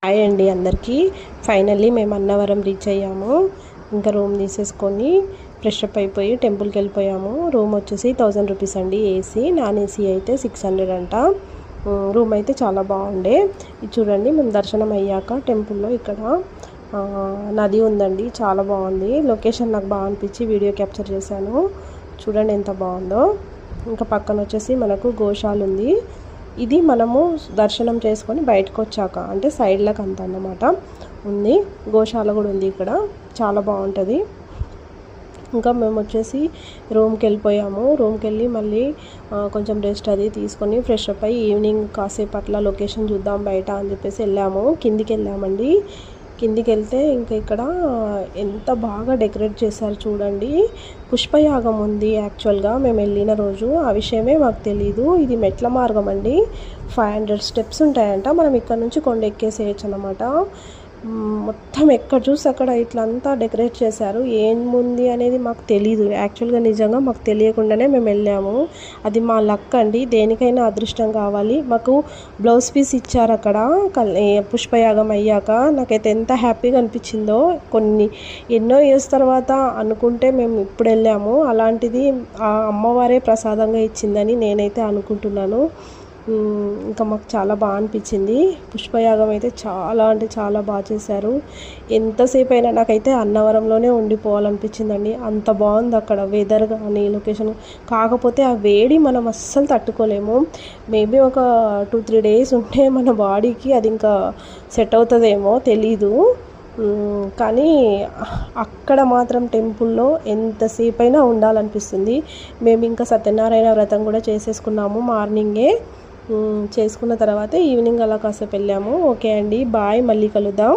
Hi అండి అందరికీ. Finally మేము అన్నవరం రీచ్ అయ్యాము. ఇంకా రూమ్ తీసేసుకొని ఫ్రెష్ అప్ అయిపోయి టెంపుల్కి వెళ్ళిపోయాము. రూమ్ వచ్చేసి 1000 రూపీస్ అండి. ఏసీ, నాన్ ఏసీ అయితే 600 అంట. రూమ్ అయితే చాలా బాగుండే. ఇది చూడండి, మేము దర్శనం అయ్యాక టెంపుల్లో ఇక్కడ నది ఉందండి, చాలా బాగుంది. లొకేషన్ నాకు బాగా అనిపించి వీడియో క్యాప్చర్ చేశాను. చూడండి ఎంత బాగుందో. ఇంకా పక్కన వచ్చేసి మనకు గోశాల ఉంది. ఇది మనము దర్శనం చేసుకొని బయటకు వచ్చాక అంటే సైడ్లకు అంత అన్నమాట ఉంది. గోశాల కూడా ఉంది ఇక్కడ, చాలా బాగుంటుంది. ఇంకా మేము వచ్చేసి రూమ్కి వెళ్ళిపోయాము. రూమ్కి వెళ్ళి మళ్ళీ కొంచెం రెస్ట్ అది తీసుకొని ఫ్రెష్ అప్ అయ్యి ఈవినింగ్ కాసేపు అట్లా లొకేషన్ చూద్దాం బయట అని చెప్పేసి వెళ్ళాము. కిందికి వెళ్ళామండి. కిందికి వెళ్తే ఇంకా ఇక్కడ ఎంత బాగా డెకరేట్ చేశారు చూడండి. పుష్పయాగం ఉంది యాక్చువల్గా మేము వెళ్ళిన రోజు. ఆ విషయమే మాకు తెలీదు. ఇది మెట్ల మార్గం అండి. 500 స్టెప్స్ ఉంటాయంట. మనం ఇక్కడ నుంచి కొండ ఎక్కేసేయచ్చు అనమాట. మొత్తం ఎక్కడ చూసి అక్కడ ఇట్లా అంతా డెకరేట్ చేశారు. ఏముంది అనేది మాకు తెలీదు యాక్చువల్గా. నిజంగా మాకు తెలియకుండానే మేము వెళ్ళాము. అది మా లక్ అండి. దేనికైనా అదృష్టం కావాలి. మాకు బ్లౌజ్ పీస్ ఇచ్చారు అక్కడ పుష్పయాగం అయ్యాక. నాకైతే ఎంత హ్యాపీగా అనిపించిందో. ఎన్నో ఇయర్స్ తర్వాత అనుకుంటే మేము ఇప్పుడు వెళ్ళాము. అలాంటిది ఆ అమ్మవారే ప్రసాదంగా ఇచ్చిందని నేనైతే అనుకుంటున్నాను. ఇంకా మాకు చాలా బాగా అనిపించింది. పుష్పయాగం అయితే చాలా అంటే చాలా బాగా చేశారు. ఎంతసేపు అయినా నాకైతే అన్నవరంలోనే ఉండిపోవాలనిపించిందండి. అంత బాగుంది అక్కడ వెదర్ కానీ లొకేషన్. కాకపోతే ఆ వేడి మనం అస్సలు తట్టుకోలేము. మేబీ ఒక 2-3 డేస్ ఉంటే మన బాడీకి అది ఇంకా సెట్ అవుతుందేమో తెలీదు. కానీ అక్కడ మాత్రం టెంపుల్లో ఎంతసేపు అయినా ఉండాలనిపిస్తుంది. మేము ఇంకా సత్యనారాయణ వ్రతం కూడా చేసేసుకున్నాము మార్నింగే. చేసుకున్న తర్వాత ఈవినింగ్ అలా కాసేపు వెళ్ళాము. ఓకే అండి, బాయ్, మళ్ళీ కలుద్దాం.